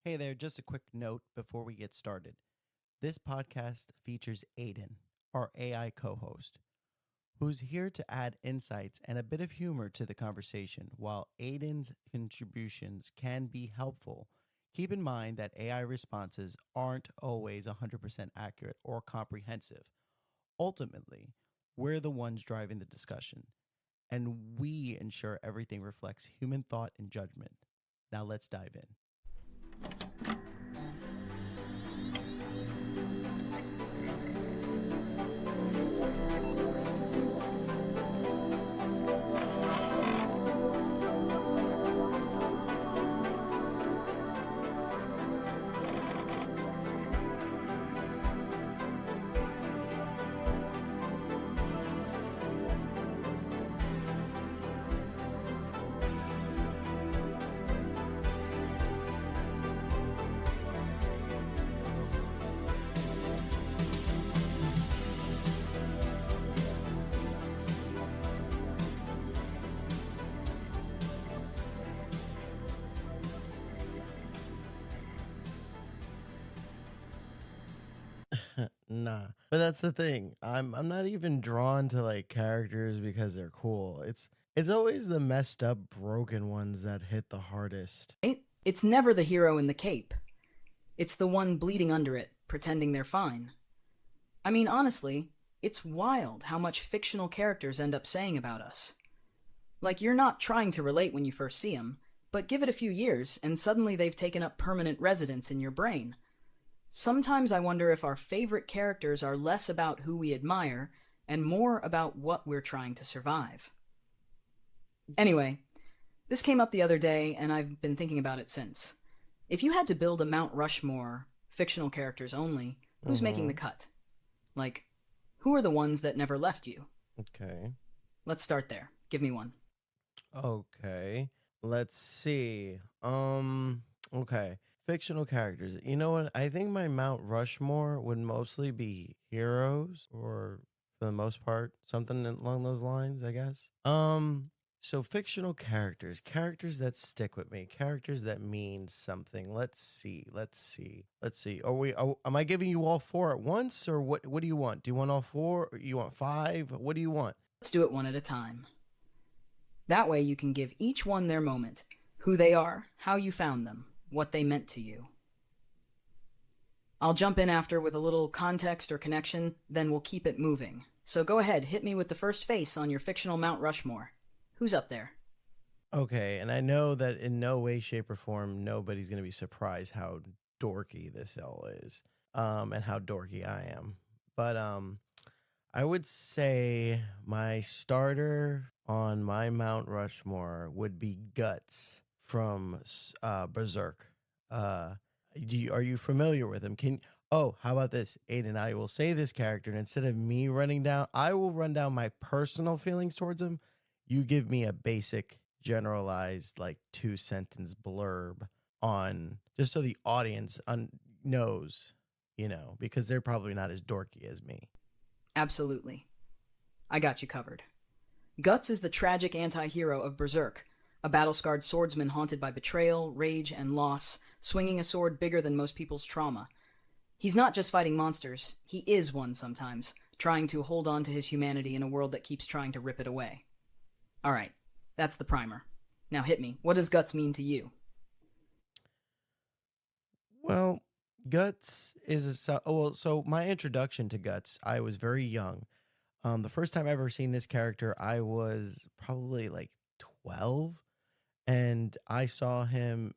Hey there, just a quick note before we get started. This podcast features Aiden, our AI co host, who's here to add insights and a bit of humor to the conversation. While Aiden's contributions can be helpful, keep in mind that AI responses aren't always 100% accurate or comprehensive. Ultimately, we're the ones driving the discussion, and we ensure everything reflects human thought and judgment. Now let's dive in. Nah. But that's the thing. I'm not even drawn to like characters because they're cool. It's always the messed up broken ones that hit the hardest. Right? It's never the hero in the cape. It's the one bleeding under it, pretending they're fine. I mean, honestly, it's wild how much fictional characters end up saying about us. Like, you're not trying to relate when you first see them, but give it a few years, and suddenly they've taken up permanent residence in your brain. Sometimes I wonder if our favorite characters are less about who we admire and more about what we're trying to survive. Anyway, this came up the other day, and I've been thinking about it since. If you had to build a Mount Rushmore, fictional characters only, who's making Mm-hmm. the cut? Like, who are the ones that never left you? Okay. Let's start there. Give me one. Okay. Let's see. Okay. Fictional characters. You know what? I think my Mount Rushmore would mostly be heroes or for the most part, something along those lines, I guess. So fictional characters, characters that stick with me, characters that mean something. Let's see. Am I giving you all four at once or what do you want? Do you want all four or you want five? What do you want? Let's do it one at a time. That way you can give each one their moment, who they are, how you found them, what they meant to you. I'll jump in after with a little context or connection, then we'll keep it moving. So go ahead, hit me with the first face on your fictional Mount Rushmore. Who's up there? Okay, and I know that in no way, shape, or form, nobody's gonna be surprised how dorky this L is, and how dorky I am. But I would say my starter on my Mount Rushmore would be Guts from Berserk. Are you familiar with him? How about this, Aiden? I will say this character, and instead of me running down, I will run down my personal feelings towards him. You give me a basic, generalized, like 2 sentence blurb on just so the audience knows, because they're probably not as dorky as me. Absolutely. I got you covered. Guts is the tragic anti-hero of Berserk, a battle-scarred swordsman haunted by betrayal, rage, and loss, swinging a sword bigger than most people's trauma. He's not just fighting monsters, he is one sometimes, trying to hold on to his humanity in a world that keeps trying to rip it away. Alright, that's the primer. Now hit me. What does Guts mean to you? Well, Guts is so my introduction to Guts, I was very young. The first time I ever seen this character, I was probably like 12, and I saw him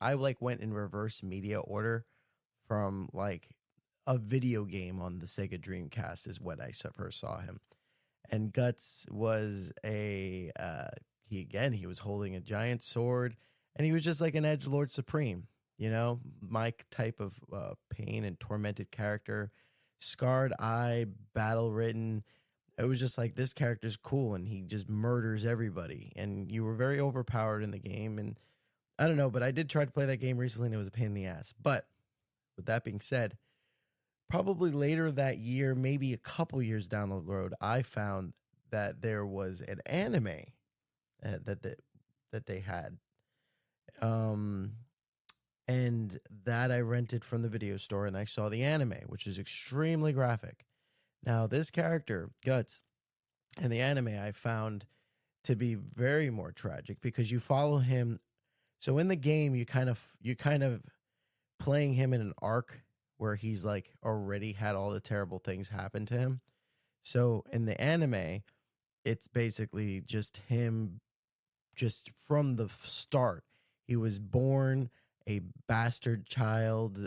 I like went in reverse media order from like a video game on the Sega Dreamcast is when I first saw him. And Guts was he was holding a giant sword, and he was just like an edge lord supreme, my type of pain and tormented character, scarred eye, battle ridden. It was just like this character's cool, and he just murders everybody, and you were very overpowered in the game. And I don't know, but I did try to play that game recently, and it was a pain in the ass. But with that being said, probably later that year, maybe a couple years down the road, I found that there was an anime that they had. Um, And that I rented from the video store, and I saw the anime, which is extremely graphic. Now, this character, Guts, in the anime, I found to be very more tragic because you follow him. So in the game, you kind of playing him in an arc where he's like already had all the terrible things happen to him. So in the anime, it's basically just him, just from the start. He was born a bastard child,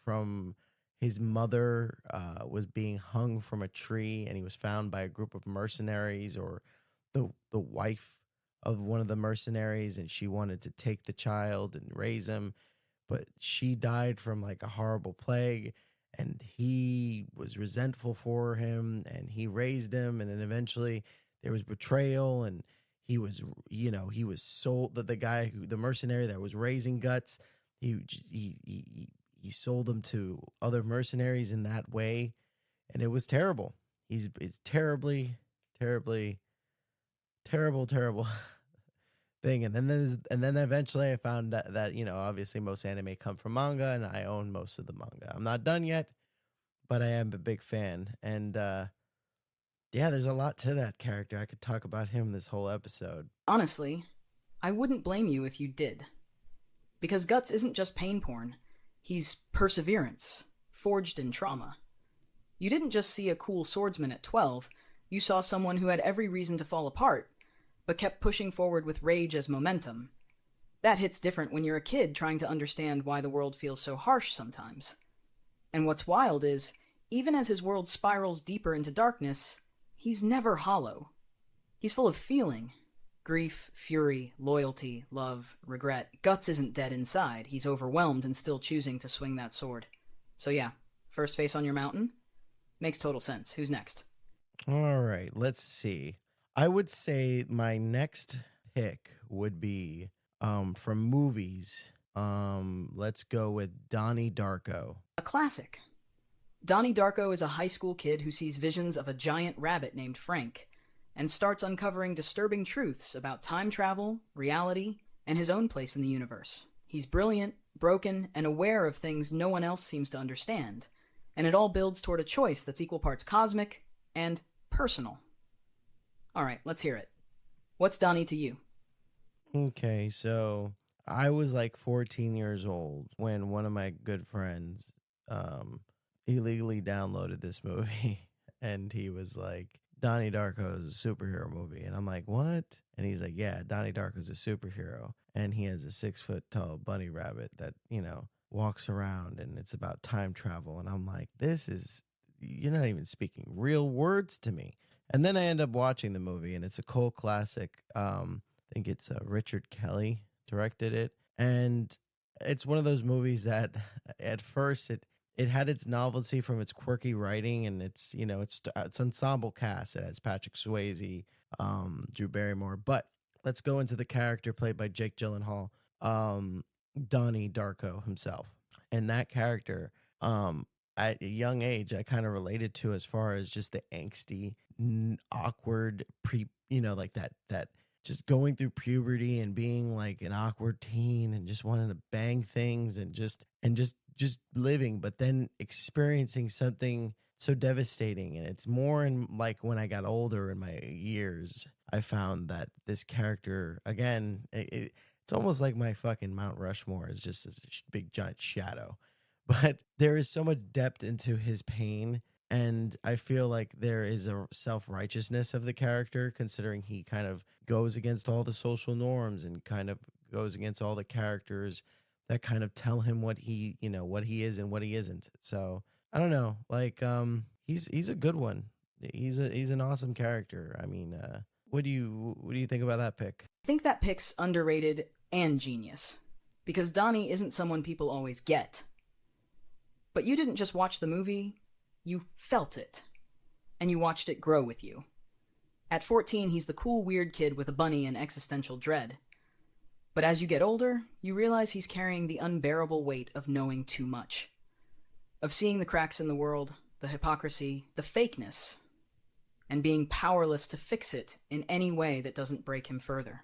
from his mother, was being hung from a tree, and he was found by a group of mercenaries, or the wife of one of the mercenaries, and she wanted to take the child and raise him, but she died from like a horrible plague, and he was resentful for him, and he raised him, and then eventually there was betrayal, and he was sold. The guy who, the mercenary that was raising Guts, he sold him to other mercenaries in that way, and it was terrible. It's terribly, terribly, terrible thing. And then eventually I found that obviously most anime come from manga, and I own most of the manga. I'm not done yet, but I am a big fan. And yeah, there's a lot to that character. I could talk about him this whole episode. Honestly, I wouldn't blame you if you did. Because Guts isn't just pain porn, he's perseverance, forged in trauma. You didn't just see a cool swordsman at 12, you saw someone who had every reason to fall apart, but kept pushing forward with rage as momentum. That hits different when you're a kid trying to understand why the world feels so harsh sometimes. And what's wild is, even as his world spirals deeper into darkness, he's never hollow. He's full of feeling. Grief, fury, loyalty, love, regret. Guts isn't dead inside. He's overwhelmed and still choosing to swing that sword. So yeah, first face on your mountain? Makes total sense. Who's next? All right, let's see. I would say my next pick would be from movies. Let's go with Donnie Darko. A classic. Donnie Darko is a high school kid who sees visions of a giant rabbit named Frank and starts uncovering disturbing truths about time travel, reality, and his own place in the universe. He's brilliant, broken, and aware of things no one else seems to understand, and it all builds toward a choice that's equal parts cosmic and personal. Alright, let's hear it. What's Donnie to you? Okay, so I was like 14 years old when one of my good friends illegally downloaded this movie, and he was like, Donnie Darko is a superhero movie. And I'm like, what? And he's like, yeah, Donnie Darko is a superhero. And he has a 6 foot tall bunny rabbit that, walks around, and it's about time travel. And I'm like, you're not even speaking real words to me. And then I end up watching the movie, and it's a cult classic. I think it's Richard Kelly directed it. And it's one of those movies that at first it had its novelty from its quirky writing, and it's ensemble cast. It has Patrick Swayze, Drew Barrymore. But let's go into the character played by Jake Gyllenhaal, Donnie Darko himself. And that character, at a young age, I kind of related to, as far as just the angsty, awkward like that just going through puberty and being like an awkward teen and just wanting to bang things and just living, but then experiencing something so devastating. And it's more in like when I got older in my years, I found that this character, again, it's almost like my fucking Mount Rushmore is just this big giant shadow. But there is so much depth into his pain, and I feel like there is a self-righteousness of the character, considering he kind of goes against all the social norms and kind of goes against all the characters that kind of tell him what he is and what he isn't. So I don't know, like he's a good one. He's an awesome character. I mean, what do you think about that pick? I think that pick's underrated and genius, because Donnie isn't someone people always get. But you didn't just watch the movie, you felt it. And you watched it grow with you. At 14, he's the cool, weird kid with a bunny and existential dread. But as you get older, you realize he's carrying the unbearable weight of knowing too much. Of seeing the cracks in the world, the hypocrisy, the fakeness, and being powerless to fix it in any way that doesn't break him further.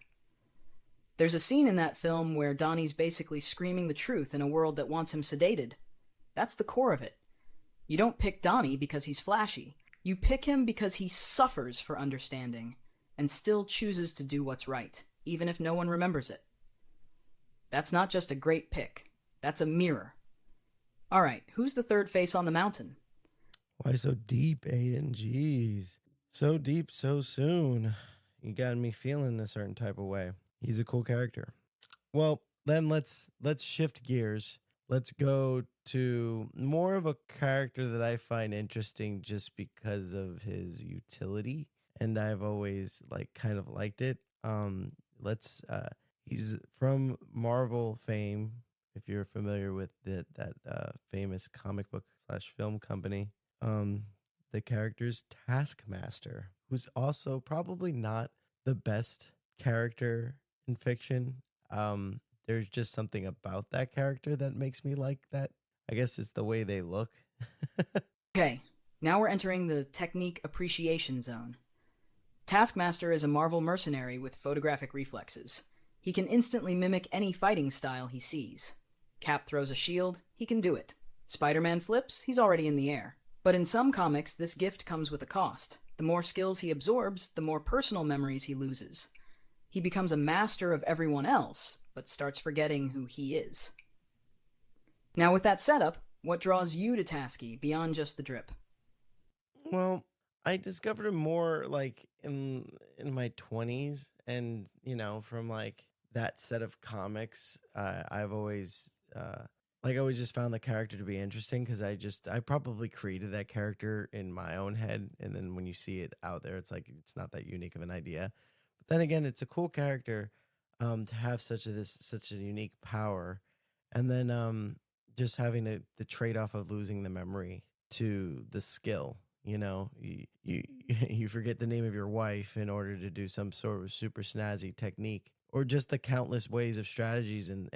There's a scene in that film where Donnie's basically screaming the truth in a world that wants him sedated. That's the core of it. You don't pick Donnie because he's flashy. You pick him because he suffers for understanding and still chooses to do what's right, even if no one remembers it. That's not just a great pick. That's a mirror. All right, who's the third face on the mountain? Why so deep, Aiden? Jeez. So deep so soon. You got me feeling a certain type of way. He's a cool character. Well, then let's shift gears. Let's go to more of a character that I find interesting just because of his utility, and I've always kind of liked it. Let's He's from Marvel fame, if you're familiar with that famous comic book slash film company. The character's Taskmaster, who's also probably not the best character in fiction. There's just something about that character that makes me like that. I guess it's the way they look. Okay, now we're entering the technique appreciation zone. Taskmaster is a Marvel mercenary with photographic reflexes. He can instantly mimic any fighting style he sees. Cap throws a shield, he can do it. Spider-Man flips, he's already in the air. But in some comics, this gift comes with a cost. The more skills he absorbs, the more personal memories he loses. He becomes a master of everyone else, but starts forgetting who he is. Now with that setup, what draws you to Tasky beyond just the drip? Well, I discovered him more in my 20s, and from that set of comics, I've always I always just found the character to be interesting because I probably created that character in my own head, and then when you see it out there, it's not that unique of an idea. But then again, it's a cool character to have such a unique power, and then just having the trade off of losing the memory to the skill. You forget the name of your wife in order to do some sort of super snazzy technique, or just the countless ways of strategies and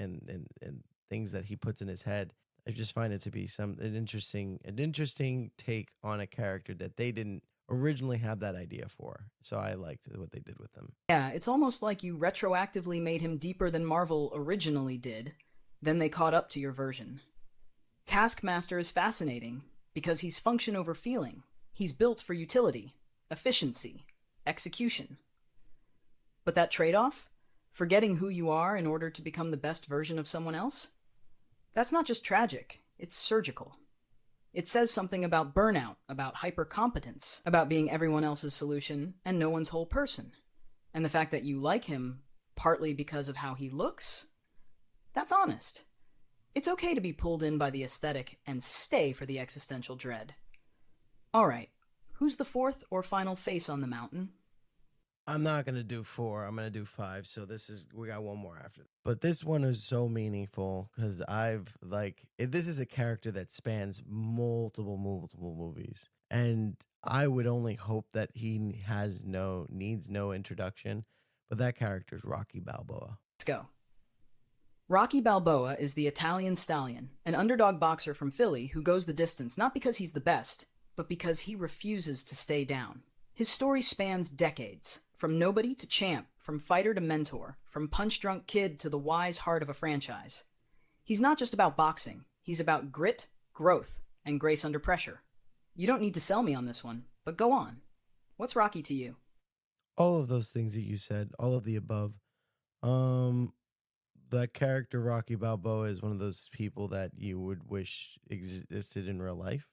things that he puts in his head. I just find it to be an interesting take on a character that they didn't originally have that idea for. So I liked what they did with them. Yeah, it's almost like you retroactively made him deeper than Marvel originally did, then they caught up to your version. Taskmaster is fascinating because he's function over feeling. He's built for utility, efficiency, execution. But that trade-off, forgetting who you are in order to become the best version of someone else, that's not just tragic, it's surgical. It says something about burnout, about hypercompetence, about being everyone else's solution and no one's whole person. And the fact that you like him partly because of how he looks, that's honest. It's okay to be pulled in by the aesthetic and stay for the existential dread. All right, who's the fourth or final face on the mountain? I'm not gonna do 4. I'm gonna do 5. So we got one more after. But this one is so meaningful because this is a character that spans multiple movies, and I would only hope that he needs no introduction. But that character is Rocky Balboa. Let's go. Rocky Balboa is the Italian stallion, an underdog boxer from Philly who goes the distance not because he's the best, but because he refuses to stay down. His story spans decades, from nobody to champ, from fighter to mentor, from punch-drunk kid to the wise heart of a franchise. He's not just about boxing, he's about grit, growth, and grace under pressure. You don't need to sell me on this one, but go on. What's Rocky to you? All of those things that you said, all of the above. That character Rocky Balboa is one of those people that you would wish existed in real life.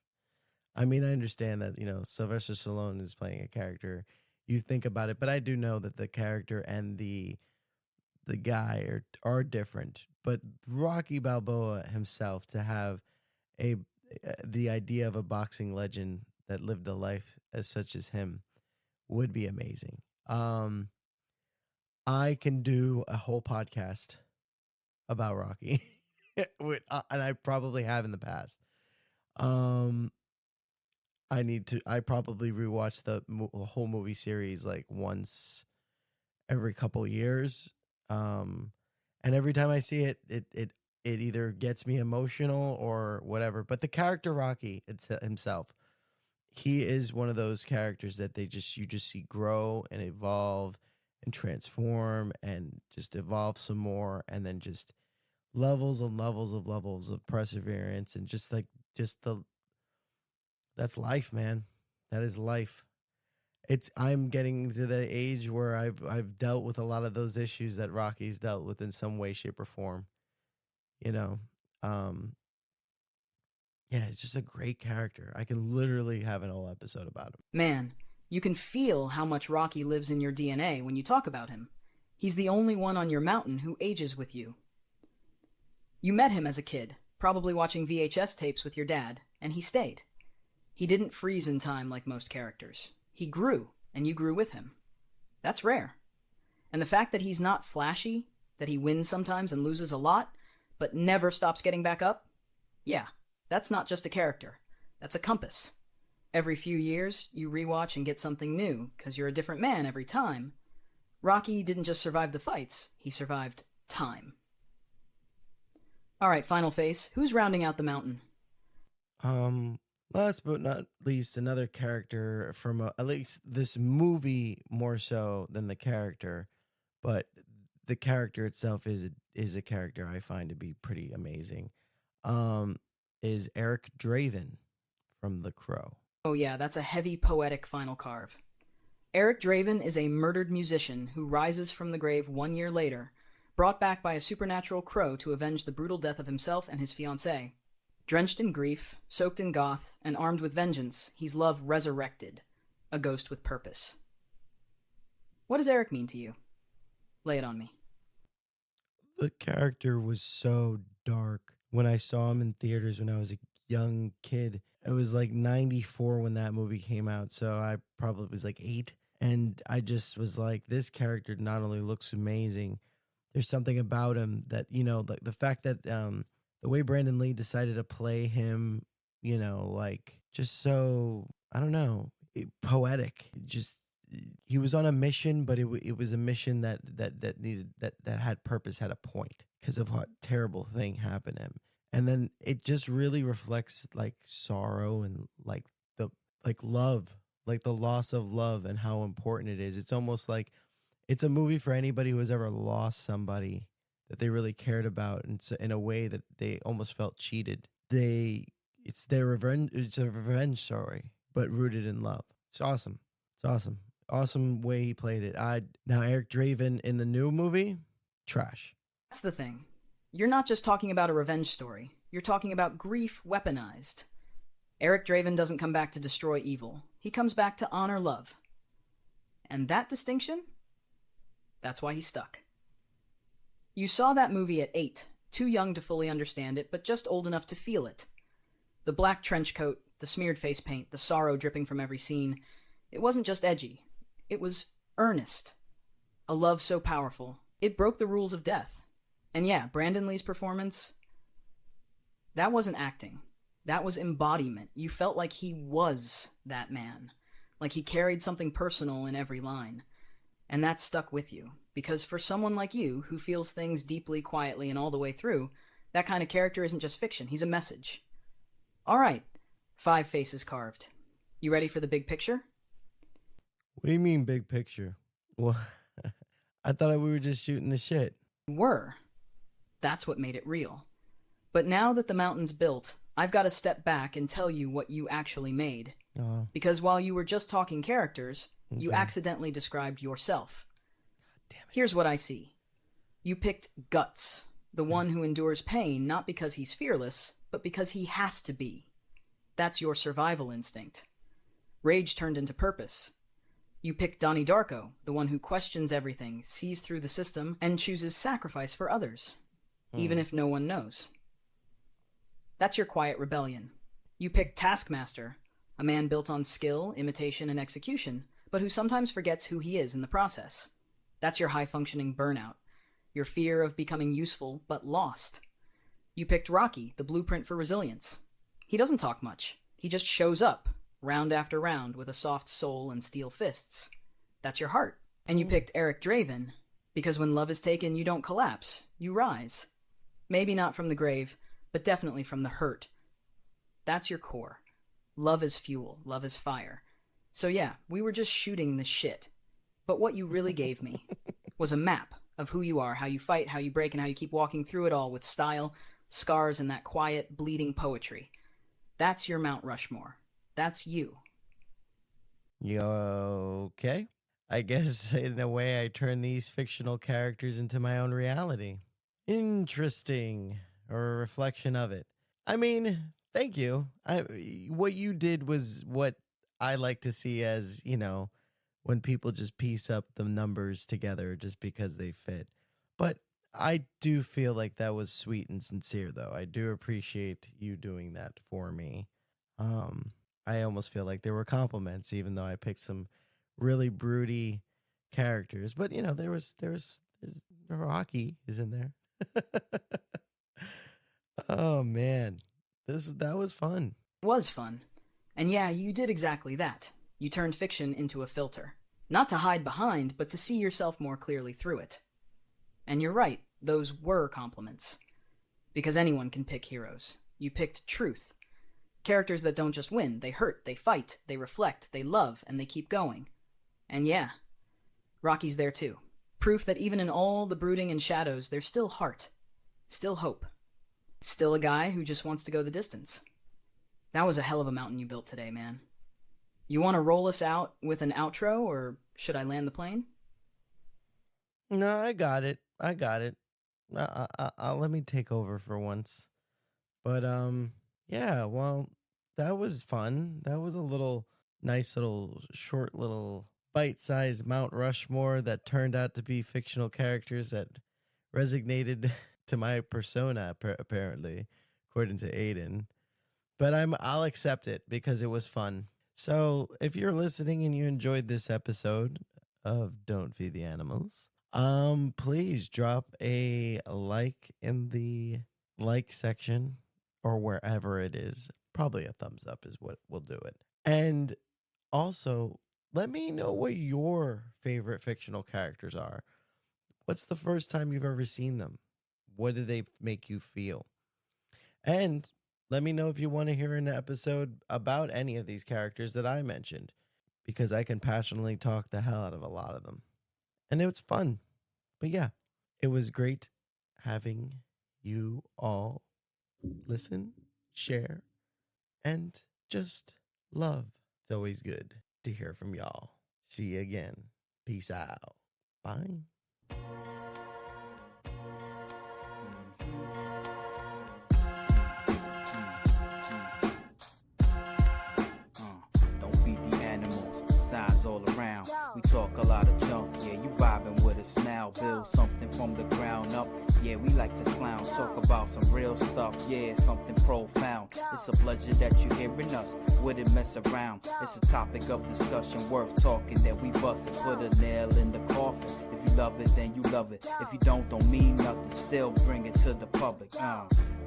I mean, I understand that, Sylvester Stallone is playing a character. You think about it, but I do know that the character and the guy are different. But Rocky Balboa himself, to have the idea of a boxing legend that lived a life as such as him, would be amazing. I can do a whole podcast about Rocky, and I probably have in the past. I probably rewatch the whole movie series like once every couple years. And every time I see it, it either gets me emotional or whatever. But the character Rocky himself, he is one of those characters that you just see grow and evolve and transform and just evolve some more, and then just levels and levels of perseverance, and just the that's life, man. That is life. It's I'm getting to the age where I've dealt with a lot of those issues that Rocky's dealt with in some way, shape, or form. You know, um, yeah, it's just a great character. I can literally have an whole episode about him. Man, you can feel how much Rocky lives in your DNA when you talk about him. He's the only one on your mountain who ages with you. You met him as a kid, probably watching VHS tapes with your dad, and he stayed. He didn't freeze in time like most characters. He grew, and you grew with him. That's rare. And the fact that he's not flashy, that he wins sometimes and loses a lot, but never stops getting back up, yeah, that's not just a character. That's a compass. Every few years, you rewatch and get something new, because you're a different man every time. Rocky didn't just survive the fights, he survived time. Alright, final face. Who's rounding out the mountain? Last but not least, another character from at least this movie more so than the character, but the character itself is a character I find to be pretty amazing. Um, is Eric Draven from The Crow. Oh yeah, that's a heavy poetic final carve. Eric Draven is a murdered musician who rises from the grave 1 year later, brought back by a supernatural crow to avenge the brutal death of himself and his fiancée. Drenched in grief, soaked in goth, and armed with vengeance, he's love resurrected, a ghost with purpose. What does Eric mean to you? Lay it on me. The character was so dark when I saw him in theaters when I was a young kid. It was like 94 when that movie came out, so I probably was like 8. And I just was like, this character not only looks amazing, there's something about him that, like the fact that the way Brandon Lee decided to play him, like just so, I don't know, poetic. Just he was on a mission, but it was a mission that needed that had purpose, had a point because of what terrible thing happened to him. And then it just really reflects like sorrow and like love, like the loss of love and how important it is. It's almost like it's a movie for anybody who has ever lost somebody that they really cared about, and so in a way that they almost felt cheated. It's their revenge. It's a revenge story, but rooted in love. It's awesome. It's awesome. Awesome way he played it. Now Eric Draven in the new movie, trash. That's the thing. You're not just talking about a revenge story. You're talking about grief weaponized. Eric Draven doesn't come back to destroy evil. He comes back to honor love. And that distinction? That's why he's stuck. You saw that movie at 8, too young to fully understand it, but just old enough to feel it. The black trench coat, the smeared face paint, the sorrow dripping from every scene. It wasn't just edgy. It was earnest. A love so powerful. It broke the rules of death. And yeah, Brandon Lee's performance, that wasn't acting. That was embodiment. You felt like he was that man. Like he carried something personal in every line. And that stuck with you. Because for someone like you, who feels things deeply, quietly, and all the way through, that kind of character isn't just fiction. He's a message. All right, 5 faces carved. You ready for the big picture? What do you mean big picture? Well, I thought we were just shooting the shit. Were. That's what made it real. But now that the mountain's built, I've got to step back and tell you what you actually made. Because while you were just talking characters, you accidentally described yourself. Damn it. Here's what I see. You picked Guts, the one who endures pain not because he's fearless, but because he has to be. That's your survival instinct. Rage turned into purpose. You picked Donnie Darko, the one who questions everything, sees through the system, and chooses sacrifice for others, even if no one knows. That's your quiet rebellion. You picked Taskmaster, a man built on skill, imitation, and execution, but who sometimes forgets who he is in the process. That's your high-functioning burnout, your fear of becoming useful but lost. You picked Rocky, the blueprint for resilience. He doesn't talk much. He just shows up, round after round, with a soft soul and steel fists. That's your heart. And you picked Eric Draven, because when love is taken, you don't collapse. You rise. Maybe not from the grave, but definitely from the hurt. That's your core. Love is fuel. Love is fire. So yeah, we were just shooting the shit. But what you really gave me was a map of who you are, how you fight, how you break, and how you keep walking through it all with style, scars, and that quiet, bleeding poetry. That's your Mount Rushmore. That's you. You okay? I guess in a way I turn these fictional characters into my own reality. Interesting. Or a reflection of it. I mean, thank you. What you did was what I like to see as, when people just piece up the numbers together just because they fit. But I do feel like that was sweet and sincere though. I do appreciate you doing that for me. Um I almost feel like there were compliments even though I picked some really broody characters. But there's Rocky is in there. Oh man. That was fun. It was fun. And yeah, you did exactly that. You turned fiction into a filter. Not to hide behind, but to see yourself more clearly through it. And you're right, those were compliments. Because anyone can pick heroes. You picked truth. Characters that don't just win, they hurt, they fight, they reflect, they love, and they keep going. And yeah, Rocky's there too. Proof that even in all the brooding and shadows, there's still heart. Still hope. Still a guy who just wants to go the distance. That was a hell of a mountain you built today, man. You want to roll us out with an outro, or should I land the plane? No, I got it. I got it. Let me take over for once. But yeah. Well, that was fun. That was a nice little short little bite-sized Mount Rushmore that turned out to be fictional characters that resonated to my persona, apparently, according to Aiden. But I'll accept it because it was fun. So if you're listening and you enjoyed this episode of Don't Feed the Animals, please drop a like in the like section or wherever it is. Probably a thumbs up is what will do it. And also, let me know what your favorite fictional characters are. What's the first time you've ever seen them? What do they make you feel? And let me know if you want to hear an episode about any of these characters that I mentioned, because I can passionately talk the hell out of a lot of them. And it was fun. But yeah, it was great having you all listen, share, and just love. It's always good to hear from y'all. See you again. Peace out. Bye. Don't feed the animals, signs all around. We talk a lot of junk, yeah, you vibing with us now. Build something from the ground up, yeah, we like to clown. Talk about some real stuff, yeah, something profound. It's a pleasure that you're hearing us, wouldn't mess around. It's a topic of discussion worth talking that we bust and put a nail in the coffin. If you love it, then you love it. If you don't mean nothing, still bring it to the public.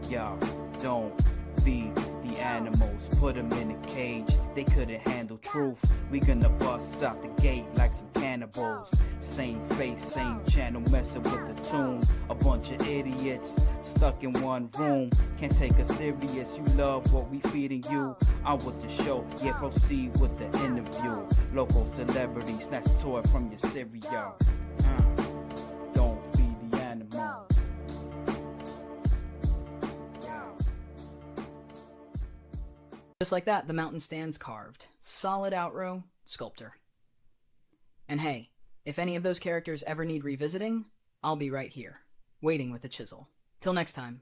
Y'all, don't feed the animals, put them in a cage, they couldn't handle truth. We gonna bust out the gate like some cannibals. Same face, same channel, messing with the tune. A bunch of idiots stuck in one room, can't take us serious. You love what we feeding you. I'm with the show, yeah, proceed with the interview. Local celebrities snatch the toy from your cereal. Don't feed the animals. Just like that, the mountain stands carved. Solid outrow, sculptor. And hey, if any of those characters ever need revisiting, I'll be right here, waiting with the chisel. Till next time.